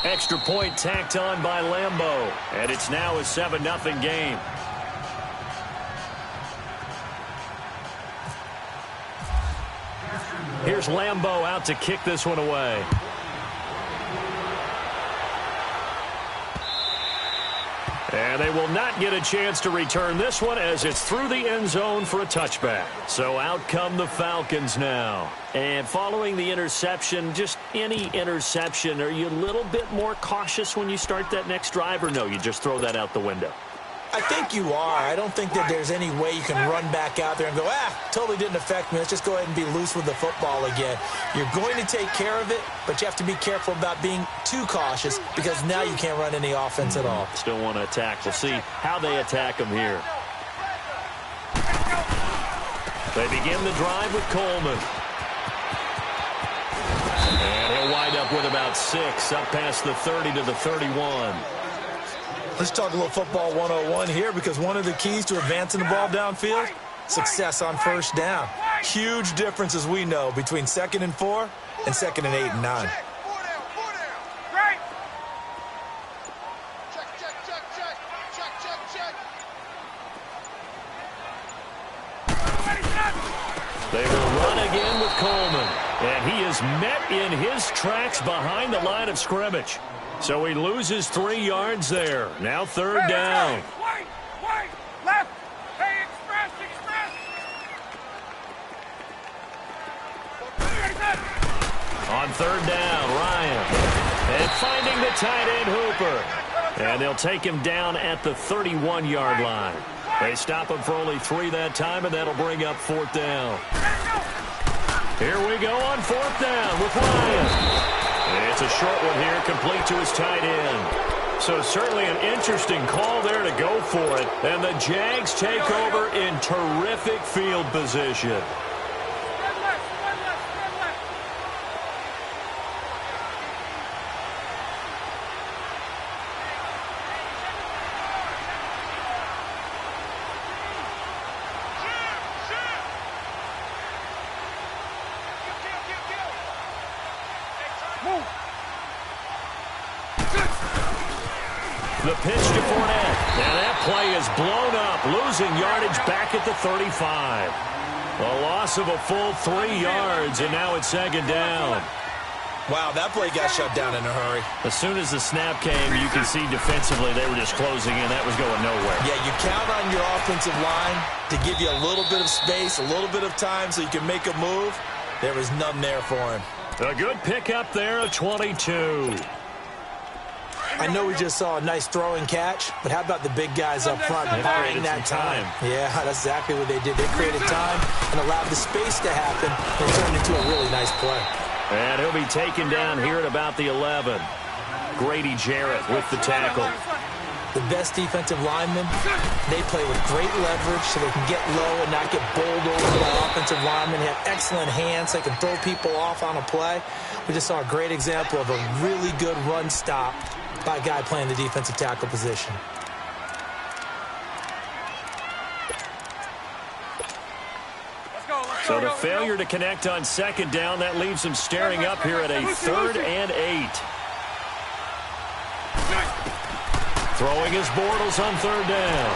Extra point tacked on by Leemo. And it's now a 7-0 game. Here's Leemo out to kick this one away. And they will not get a chance to return this one as it's through the end zone for a touchback. So out come the Falcons now. And following the interception, just any interception, are you a little bit more cautious when you start that next drive, or no, you just throw that out the window? I think you are. I don't think that there's any way you can run back out there and go, totally didn't affect me. Let's just go ahead and be loose with the football again. You're going to take care of it, but you have to be careful about being too cautious because now you can't run any offense at all. Still want to attack. We'll see how they attack them here. They begin the drive with Coleman. And he'll wind up with about 6 up past the 30 to the 31. Let's talk a little football 101 here, because one of the keys to advancing the ball downfield, success on first down. Huge difference, as we know, between 2nd and 4 and 2nd and 8 and 9. They will run again with Coleman. And he is met in his tracks behind the line of scrimmage. So he loses 3 yards there. Now 3rd down. Wait, left. Hey, express. On 3rd down, Ryan. And finding the tight end, Hooper. And they'll take him down at the 31-yard line. They stop him for only 3 that time, and that'll bring up 4th down. Here we go on 4th down with Ryan. It's a short one here, complete to his tight end. So certainly an interesting call there to go for it. And the Jags take over in terrific field position. The pitch to Fournette. And that play is blown up, losing yardage back at the 35. A loss of a full 3 yards, and now it's 2nd down. Wow, that play got shut down in a hurry. As soon as the snap came, you can see defensively they were just closing in. That was going nowhere. Yeah, you count on your offensive line to give you a little bit of space, a little bit of time so you can make a move. There was none there for him. A good pickup there, a 22. I know we just saw a nice throwing catch, but how about the big guys up front buying that time? Yeah, that's exactly what they did. They created time and allowed the space to happen and turned into a really nice play. And he'll be taken down here at about the 11. Grady Jarrett with the tackle. The best defensive linemen, they play with great leverage so they can get low and not get bowled over by offensive linemen. They have excellent hands. They can throw people off on a play. We just saw a great example of a really good run stop by a guy playing the defensive tackle position. So the failure to connect on 2nd down, that leaves them staring up here at a 3rd and 8. Throwing his Bortles on 3rd down.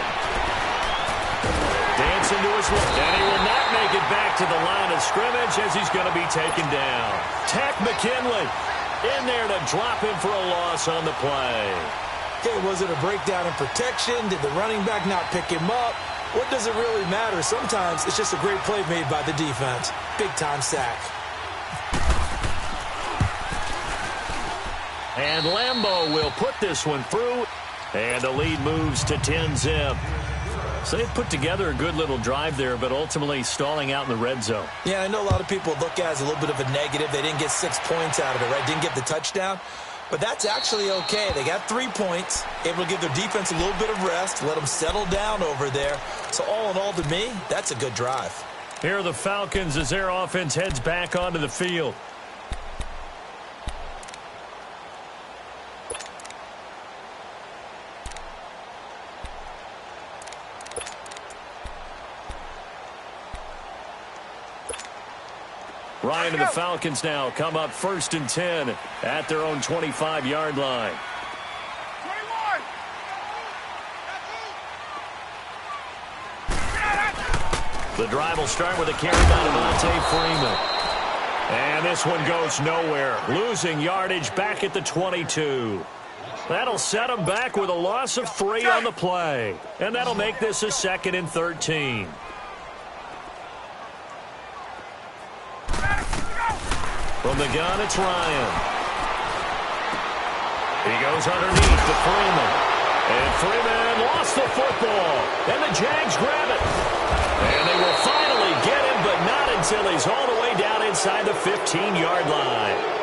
Dancing to his left, and he will not make it back to the line of scrimmage as he's going to be taken down. Tack McKinley in there to drop him for a loss on the play. Okay, was it a breakdown in protection? Did the running back not pick him up? What does it really matter? Sometimes it's just a great play made by the defense. Big-time sack. And Leemo will put this one through, and the lead moves to 10-zip. So they've put together a good little drive there, but ultimately stalling out in the red zone. Yeah, I know a lot of people look at it as a little bit of a negative. They didn't get 6 points out of it, right? Didn't get the touchdown. But that's actually okay. They got 3 points, able to give their defense a little bit of rest, let them settle down over there. So all in all, to me, that's a good drive. Here are the Falcons as their offense heads back onto the field. Ryan and the Falcons now come up 1st and 10 at their own 25-yard line. 21. The drive will start with a carry by Devontae Freeman. And this one goes nowhere. Losing yardage back at the 22. That'll set him back with a loss of 3 on the play. And that'll make this a 2nd and 13. From the gun, it's Ryan. He goes underneath to Freeman. And Freeman lost the football. And the Jags grab it. And they will finally get him, but not until he's all the way down inside the 15-yard line.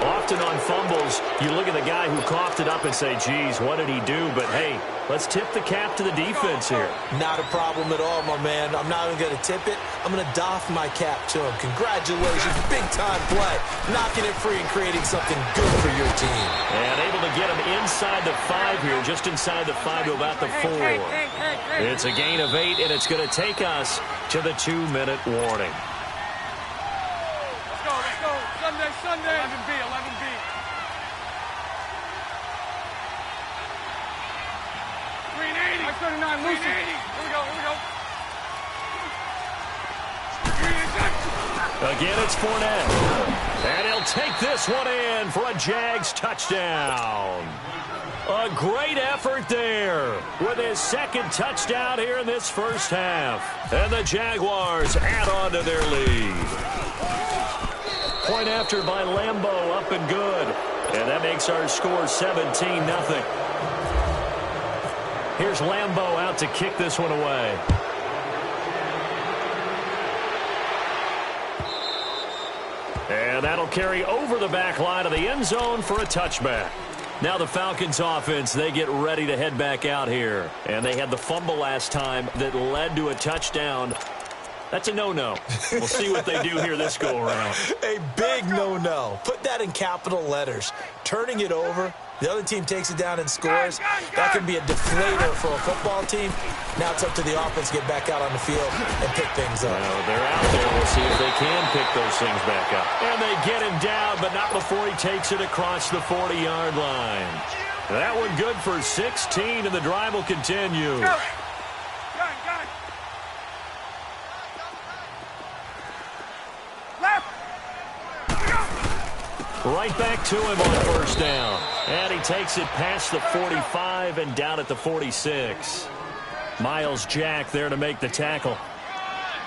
Often on fumbles, you look at the guy who coughed it up and say, geez, what did he do? But, hey, let's tip the cap to the defense here. Not a problem at all, my man. I'm not even going to tip it. I'm going to doff my cap to him. Congratulations. Big-time play. Knocking it free and creating something good for your team. And able to get him inside the 5 here, just inside the 5 to about the 4. It's a gain of 8, and it's going to take us to the 2-minute warning. Let's go. Sunday. 11B. 380. 39, Lucy. Here we go. Again, it's Fournette. And he'll take this one in for a Jags touchdown. A great effort there with his 2nd touchdown here in this first half. And the Jaguars add on to their lead. Point after by Leemo, up and good. And that makes our score 17-0. Here's Leemo out to kick this one away. And that'll carry over the back line of the end zone for a touchback. Now the Falcons offense, they get ready to head back out here. And they had the fumble last time that led to a touchdown. That's a no-no. We'll see what they do here this go-around. A big no-no. Put that in capital letters. Turning it over, the other team takes it down and scores. That can be a deflator for a football team. Now it's up to the offense to get back out on the field and pick things up. Well, they're out there. We'll see if they can pick those things back up. And they get him down, but not before he takes it across the 40-yard line. That one good for 16, and the drive will continue. Go. Right back to him on 1st down. And he takes it past the 45 and down at the 46. Miles Jack there to make the tackle.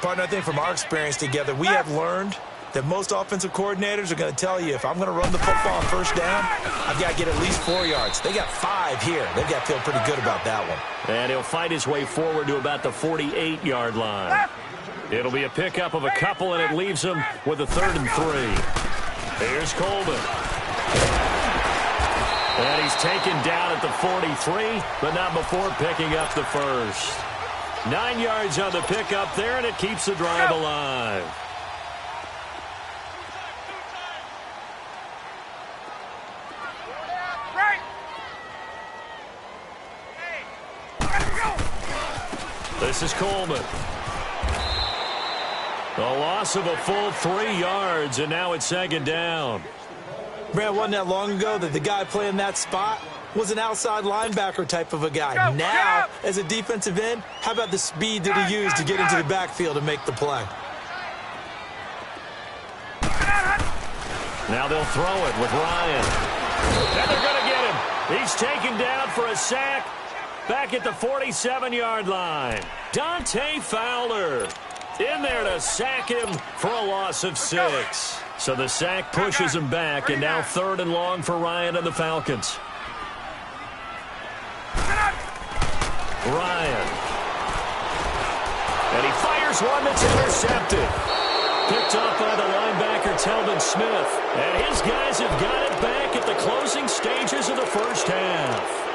Partner, I think from our experience together, we have learned that most offensive coordinators are going to tell you, if I'm going to run the football on 1st down, I've got to get at least 4 yards. They got 5 here. They've got to feel pretty good about that one. And he'll fight his way forward to about the 48-yard line. It'll be a pickup of a couple, and it leaves him with a 3rd and 3. Here's Coleman. And he's taken down at the 43, but not before picking up the 1st. 9 yards on the pickup there, and it keeps the drive alive. This is Coleman. A loss of a full 3 yards, and now it's 2nd down. Brad, wasn't that long ago that the guy playing that spot was an outside linebacker type of a guy. Now, as a defensive end, how about the speed that he used to get into the backfield and make the play? Now they'll throw it with Ryan. And they're going to get him. He's taken down for a sack back at the 47-yard line. Dante Fowler in there to sack him for a loss of 6. So the sack pushes him back, and now 3rd and long for Ryan and the Falcons. Ryan. And he fires one that's intercepted. Picked up by the linebacker, Telvin Smith. And his guys have got it back at the closing stages of the first half.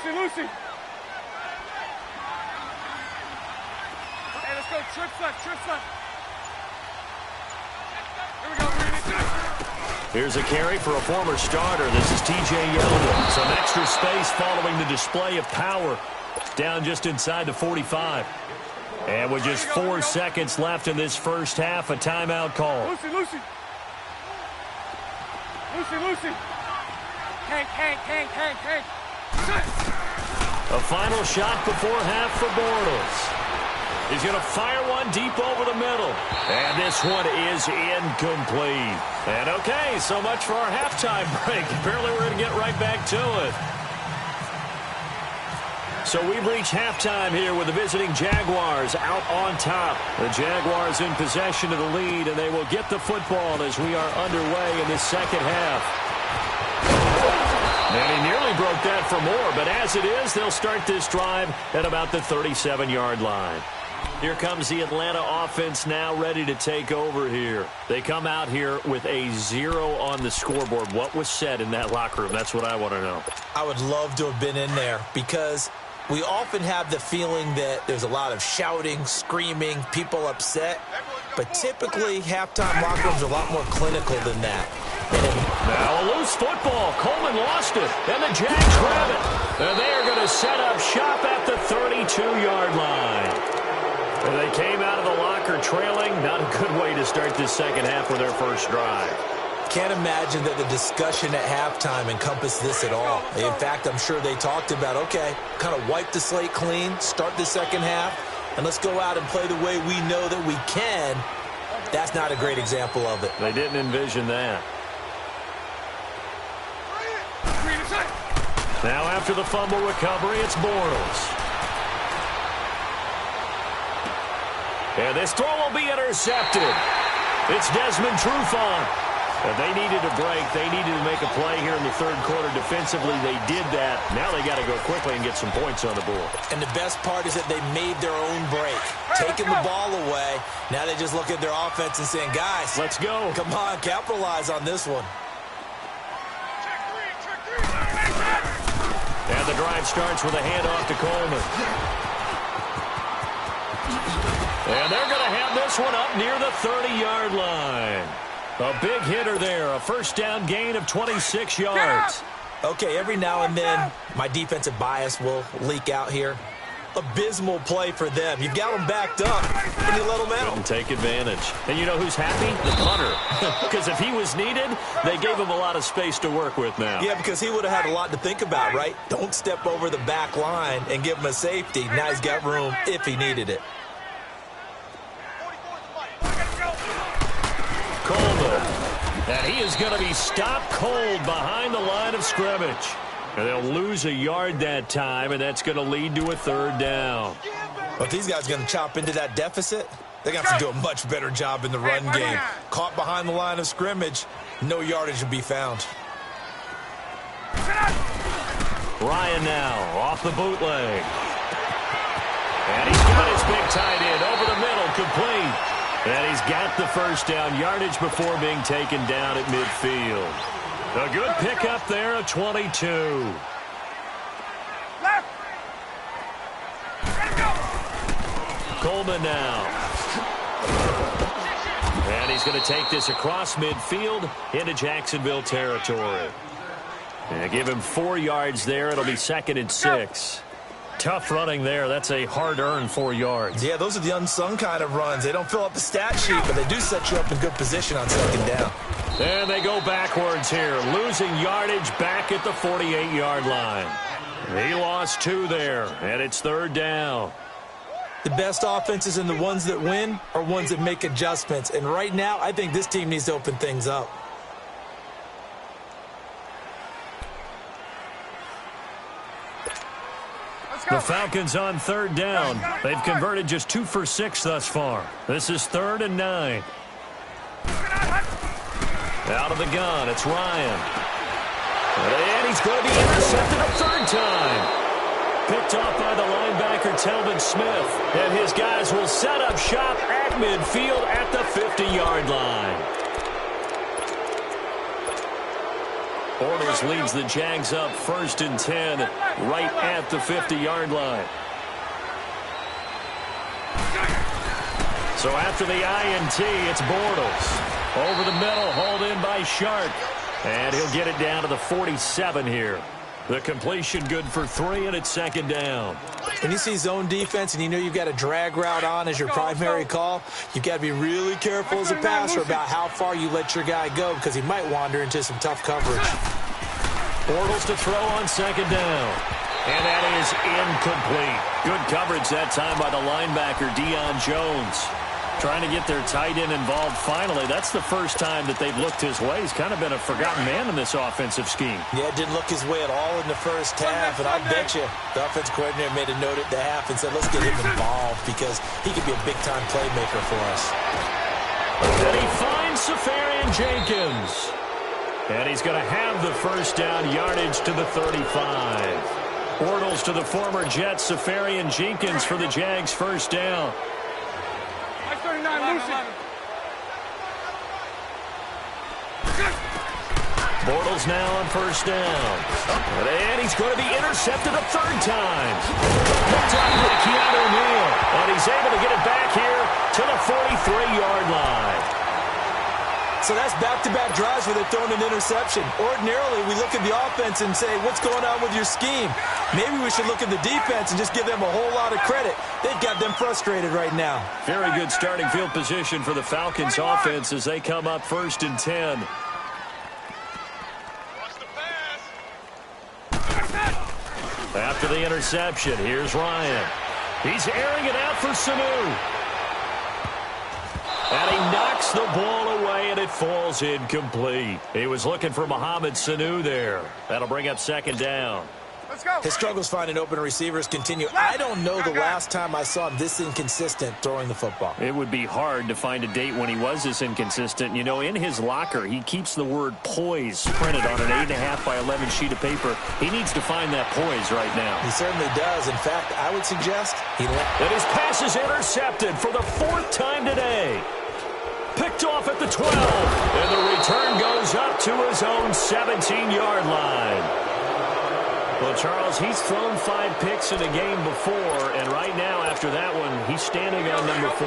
Lucy. go. Trips left. Here we go, Brandon. Here's a carry for a former starter. This is T.J. Yeldon. Some extra space following the display of power. Down just inside the 45. And with just 4 seconds left in this first half, a timeout call. Lucy. Hank. A final shot before half for Bortles. He's going to fire one deep over the middle. And this one is incomplete. And okay, so much for our halftime break. Apparently we're going to get right back to it. So we've reached halftime here with the visiting Jaguars out on top. The Jaguars in possession of the lead, and they will get the football as we are underway in the second half. And he nearly broke that for more, but as it is, they'll start this drive at about the 37-yard line. Here comes the Atlanta offense now ready to take over here. They come out here with a 0 on the scoreboard. What was said in that locker room? That's what I want to know. I would love to have been in there because we often have the feeling that there's a lot of shouting, screaming, people upset. But typically, halftime locker rooms are a lot more clinical than that. Now a loose football. Coleman lost it, and the Jags grab it. And they are going to set up shop at the 32-yard line. And they came out of the locker trailing. Not a good way to start this second half with their first drive. Can't imagine that the discussion at halftime encompassed this at all. In fact, I'm sure they talked about, okay, kind of wipe the slate clean, start the second half, and let's go out and play the way we know that we can. That's not a great example of it. They didn't envision that. Now after the fumble recovery, it's Bortles. And this throw will be intercepted. It's Desmond Trufant. And they needed a break. They needed to make a play here in the third quarter. Defensively, they did that. Now they got to go quickly and get some points on the board. And the best part is that they made their own break. Taking the ball away. Now they just look at their offense and saying, guys, let's go. Come on, capitalize on this one. And the drive starts with a handoff to Coleman. And they're going to have this one up near the 30-yard line. A big hitter there. A first down gain of 26 yards. Okay, every now and then, my defensive bias will leak out here. Abysmal play for them. You've got them backed up, and you let them out. Couldn't take advantage. And you know who's happy? The punter. Because if he was needed, they gave him a lot of space to work with now. Yeah, because he would have had a lot to think about, right? Don't step over the back line and give him a safety. Now he's got room if he needed it. Coleman. And he is going to be stopped cold behind the line of scrimmage. And they'll lose a yard that time, and that's going to lead to a third down. But these guys are going to chop into that deficit. They're going to have to do a much better job in the run game. Caught behind the line of scrimmage, no yardage will be found. Ryan now off the bootleg. And he's got his big tight end over the middle, complete. And he's got the first down yardage before being taken down at midfield. A good pickup there at 22. Left. Coleman now. And he's going to take this across midfield into Jacksonville territory. And give him 4 yards there. It'll be 2nd and 6. Tough running there. That's a hard-earned 4 yards. Yeah, those are the unsung kind of runs. They don't fill up the stat sheet, but they do set you up in good position on 2nd down. And they go backwards here, losing yardage back at the 48-yard line. He lost 2 there, and it's 3rd down. The best offenses and the ones that win are ones that make adjustments. And right now, I think this team needs to open things up. The Falcons on 3rd down. They've converted just 2 for 6 thus far. This is 3rd and 9. Out of the gun, it's Ryan. And he's going to be intercepted a 3rd time. Picked off by the linebacker, Telvin Smith. And his guys will set up shop at midfield at the 50-yard line. Bortles leads the Jags up 1st and 10 right at the 50-yard line. So after the INT, it's Bortles. Over the middle, hauled in by Sharp. And he'll get it down to the 47 here. The completion good for 3, and it's second down. When you see zone defense and you know you've got a drag route on as your primary call, you've got to be really careful as a passer about how far you let your guy go because he might wander into some tough coverage. Bortles to throw on second down. And that is incomplete. Good coverage that time by the linebacker, Deion Jones. Trying to get their tight end involved finally. That's the first time that they've looked his way. He's kind of been a forgotten man in this offensive scheme. Yeah, it didn't look his way at all in the first half, and I bet you the offense coordinator made a note at the half and said, let's get him involved because he could be a big-time playmaker for us. And he finds Safarian Jenkins. And he's going to have the first down, yardage to the 35. Bortles to the former Jet, Safarian Jenkins for the Jags' first down. 39, Lucy. Bortles now on first down. And he's going to be intercepted a third time. Picked up by Keanu Neal. And he's able to get it back here to the 43-yard line. So that's back-to-back drives where they're throwing an interception. Ordinarily, we look at the offense and say, what's going on with your scheme? Maybe we should look at the defense and just give them a whole lot of credit. They've got them frustrated right now. Very good starting field position for the Falcons offense as they come up 1st and 10. After the interception, here's Ryan. He's airing it out for Sanu. And he knocks the ball away, and it falls incomplete. He was looking for Mohamed Sanu there. That'll bring up second down. Let's go. His struggles finding open receivers continue. I don't know the last time I saw him this inconsistent throwing the football. It would be hard to find a date when he was this inconsistent. You know, in his locker, he keeps the word poise printed on an 8.5 by 11 sheet of paper. He needs to find that poise right now. He certainly does. In fact, I would suggest he And his pass is intercepted for the 4th time today. Picked off at the 12. And the return goes up to his own 17-yard line. Well, Charles, he's thrown 5 picks in a game before, and right now, after that one, he's standing on number 4.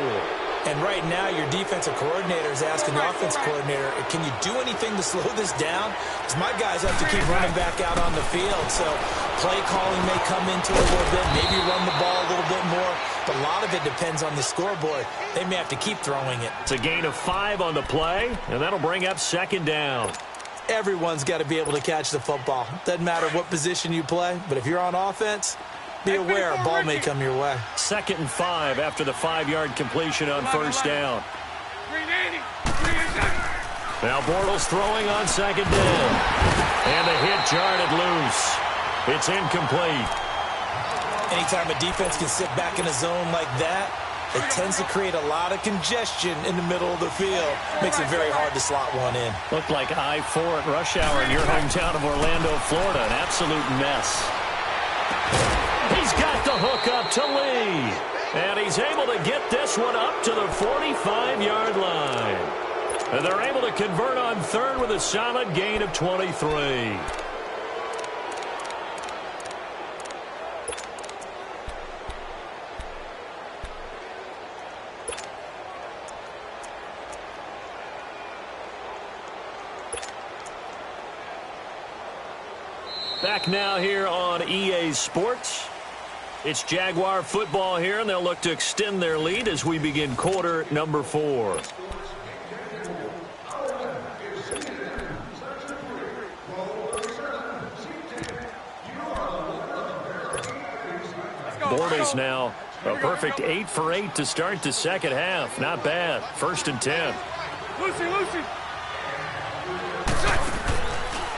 And right now, your defensive coordinator is asking the offensive coordinator, can you do anything to slow this down? Because my guys have to keep running back out on the field. So play calling may come into it a little bit, maybe run the ball a little bit more. But a lot of it depends on the scoreboard. They may have to keep throwing it. It's a gain of 5 on the play, and that'll bring up second down. Everyone's got to be able to catch the football. Doesn't matter what position you play, but if you're on offense, be aware a ball may come your way. 2nd and 5 after the 5-yard completion on first down. 380. Now Bortles throwing on second down. And the hit jarred it loose. It's incomplete. Anytime a defense can sit back in a zone like that, it tends to create a lot of congestion in the middle of the field. Makes it very hard to slot one in. Looked like I-4 at rush hour in your hometown of Orlando, Florida. An absolute mess. He's got the hook up to Lee. And he's able to get this one up to the 45-yard line. And they're able to convert on third with a solid gain of 23. Back now here on EA Sports. It's Jaguar football here, and they'll look to extend their lead as we begin quarter number 4. Bortles now a perfect 8 for 8 to start the second half. Not bad. 1st and 10. Lucy.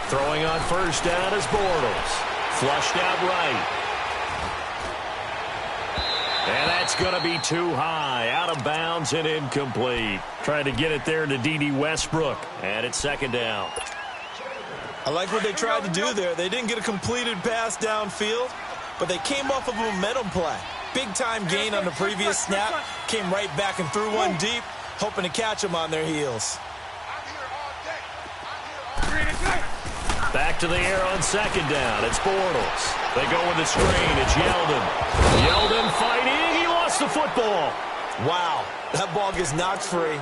Throwing on first down is Bortles. Flushed out right. And that's going to be too high. Out of bounds and incomplete. Trying to get it there to D.D. Westbrook. And it's second down. I like what they tried to do there. They didn't get a completed pass downfield, but they came off of a momentum play. Big-time gain on the previous snap. Came right back and threw one deep, hoping to catch them on their heels. Back to the air on second down. It's Bortles. They go with the screen. It's Yeldon. Yeldon fighting. He lost the football. Wow. That ball gets knocked free,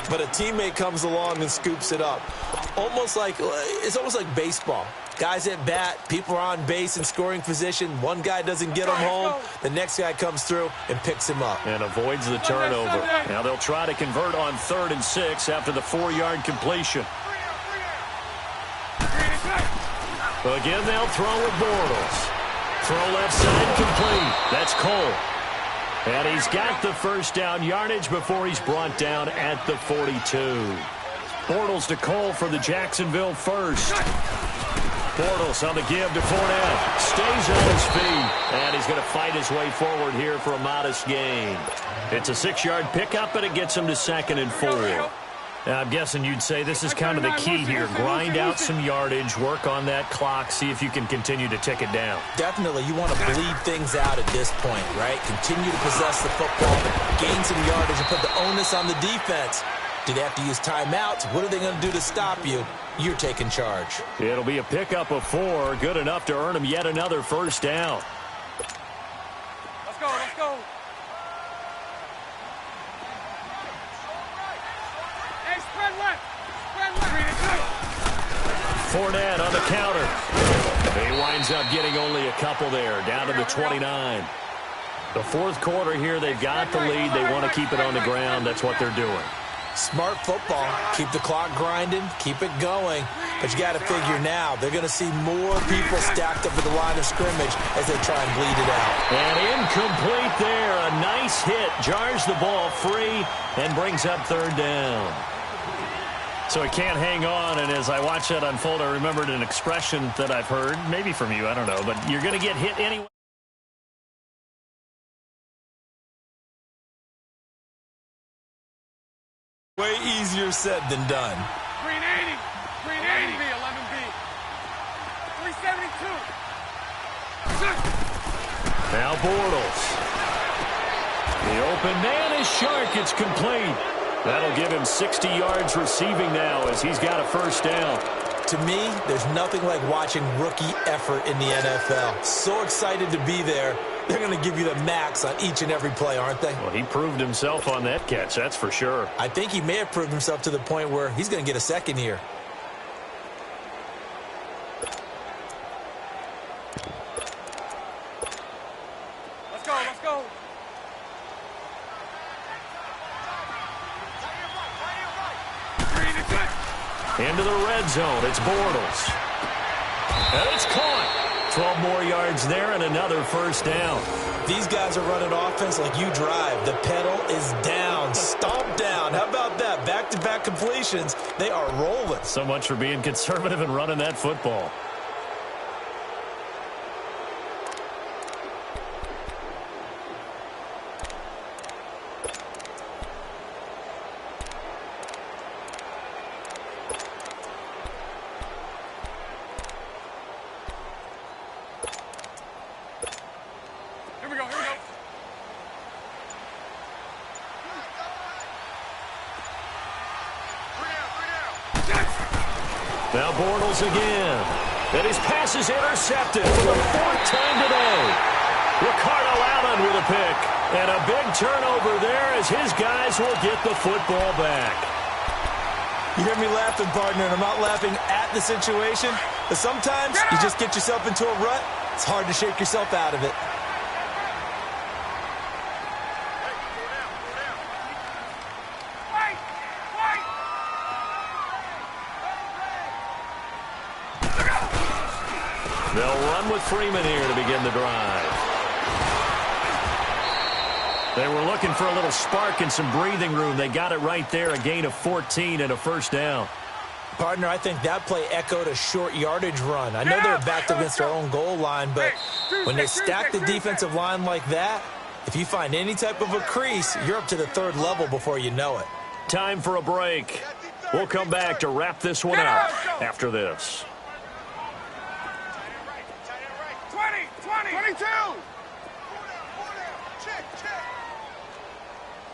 but a teammate comes along and scoops it up. It's almost like baseball. Guys at bat, people are on base in scoring position. One guy doesn't get him home. The next guy comes through and picks him up. And avoids the turnover. Now they'll try to convert on 3rd and 6 after the 4-yard completion. Again, they'll throw with Bortles. Throw left side complete. That's Cole. And he's got the first down yardage before he's brought down at the 42. Bortles to Cole for the Jacksonville first. Bortles on the give to Fournette. Stays on his feet. And he's going to fight his way forward here for a modest gain. It's a 6-yard pickup, and it gets him to 2nd and 4. I'm guessing you'd say this is kind of the key here. Grind out some yardage, work on that clock, see if you can continue to tick it down. Definitely. You want to bleed things out at this point, right? Continue to possess the football, gain some yardage, and put the onus on the defense. Do they have to use timeouts? What are they going to do to stop you? You're taking charge. It'll be a pickup of 4, good enough to earn him yet another first down. Let's go, let's go. Fournette on the counter. He winds up getting only a couple there, down to the 29. The 4th quarter here, they've got the lead. They want to keep it on the ground. That's what they're doing. Smart football. Keep the clock grinding. Keep it going. But you got to figure now, they're going to see more people stacked up at the line of scrimmage as they try and bleed it out. And incomplete there. A nice hit. Jars the ball free and brings up 3rd down. So he can't hang on, and as I watch that unfold, I remembered an expression that I've heard, maybe from you, I don't know, but you're going to get hit anyway. Way easier said than done. 380, 380, 11B, 372. Now Bortles. The open man is Shark. It's complete. That'll give him 60 yards receiving now as he's got a first down. To me, there's nothing like watching rookie effort in the NFL. So excited to be there. They're going to give you the max on each and every play, aren't they? Well, he proved himself on that catch, that's for sure. I think he may have proved himself to the point where he's going to get a second here. Let's go, let's go. Into the red zone. It's Bortles. And it's caught. 12 more yards there and another first down. These guys are running offense like you drive. The pedal is down. Stomp down. How about that? Back-to-back completions. They are rolling. So much for being conservative and running that football. Now Bortles again. And his pass is intercepted for the 4th time today. Ricardo Allen with a pick. And a big turnover there as his guys will get the football back. You hear me laughing, partner, and I'm not laughing at the situation. But sometimes you just get yourself into a rut. It's hard to shake yourself out of it. They'll run with Freeman here to begin the drive. They were looking for a little spark and some breathing room. They got it right there, a gain of 14 and a first down. Partner, I think that play echoed a short yardage run. I know they're backed against their own goal line, but when they stack the defensive line like that, if you find any type of a crease, you're up to the 3rd level before you know it. Time for a break. We'll come back to wrap this one up after this. 22!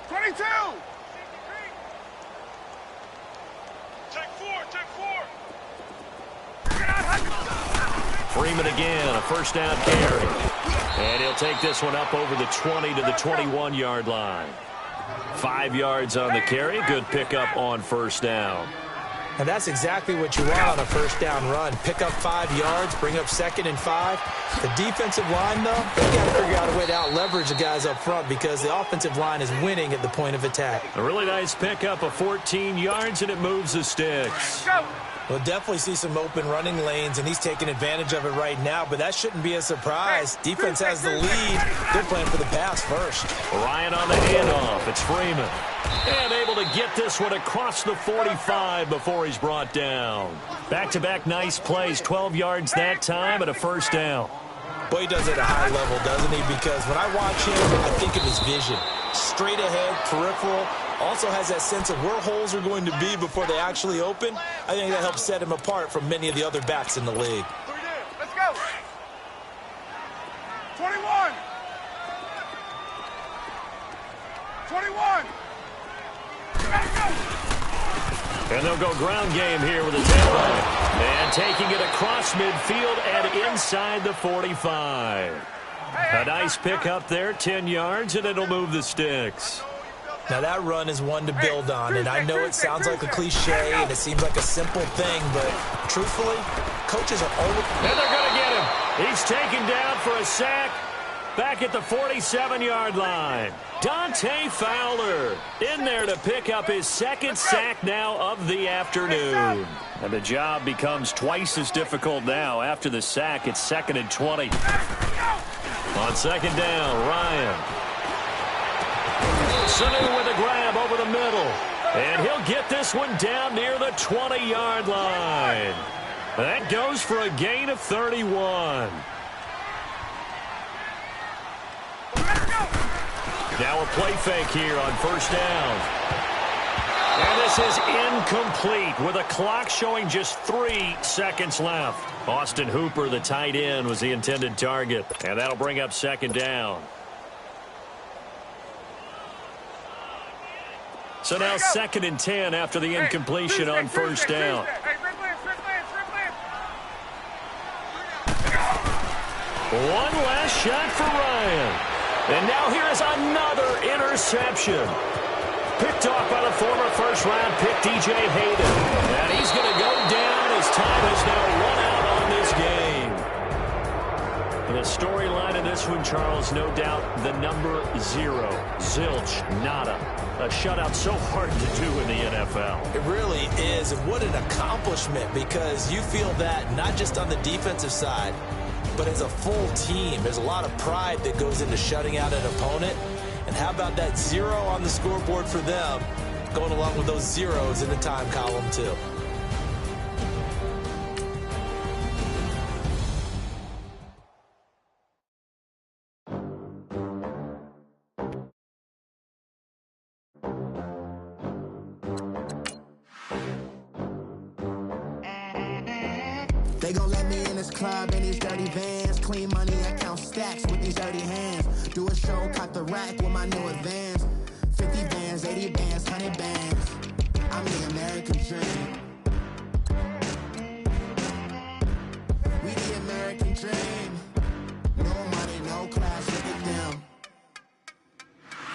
22! Check 4! Freeman again, a first down carry. And he'll take this one up over the 20 to the 21-yard line. 5 yards on the carry. Good pickup on first down. And that's exactly what you want on a first down run. Pick up 5 yards, bring up 2nd and 5. The defensive line, though, they've got to figure out a way to out-leverage the guys up front because the offensive line is winning at the point of attack. A really nice pickup of 14 yards, and it moves the sticks. We'll definitely see some open running lanes, and he's taking advantage of it right now, but that shouldn't be a surprise. Defense has the lead. They're playing for the pass first. Ryan on the handoff. It's Freeman. And able to get this one across the 45 before he's brought down. Back-to-back nice plays, 12 yards that time and a first down. Boy, he does it at a high level, doesn't he? Because when I watch him, I think of his vision. Straight ahead, peripheral. Also has that sense of where holes are going to be before they actually open. I think that helps set him apart from many of the other backs in the league. Let's go. 21. 21. And they'll go ground game here with a tailback. And taking it across midfield and inside the 45. A nice pickup there, 10 yards, and it'll move the sticks. Now, that run is one to build on, and I know it sounds like a cliche, and it seems like a simple thing, but truthfully, coaches are always... And they're going to get him. He's taken down for a sack back at the 47-yard line. Dante Fowler in there to pick up his 2nd sack now of the afternoon. And the job becomes twice as difficult now. After the sack, it's 2nd and 20. On 2nd down, Ryan. Sanu with a grab over the middle. And he'll get this one down near the 20-yard line. That goes for a gain of 31. Now a play fake here on first down. And this is incomplete with a clock showing just 3 seconds left. Austin Hooper, the tight end, was the intended target. And that'll bring up 2nd down. So now 2nd and 10 after the incompletion on first down. One last shot for Ryan. And now here is another interception. Picked off by the former first-round pick, DJ Hayden. And he's going to go down. His time has now run out on this game. And the storyline in this one, Charles, no doubt the number 0. Zilch, nada. A shutout so hard to do in the NFL. It really is, and what an accomplishment, because you feel that not just on the defensive side, but as a full team. There's a lot of pride that goes into shutting out an opponent. And how about that 0 on the scoreboard for them, going along with those zeros in the time column, too. They gon' let me in this club in these dirty vans. Clean money, I count stacks with these dirty hands. Do a show, caught the rack with my new advance. 50 bands, 80 bands, 100 bands. I'm the American dream. We the American dream. No money, no class, look at them.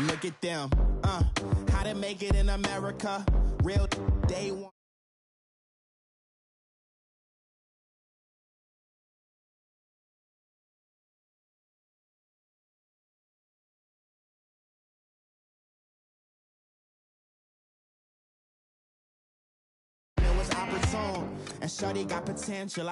Look at them. How to make it in America. Real day one. Opportune, and shorty got potential.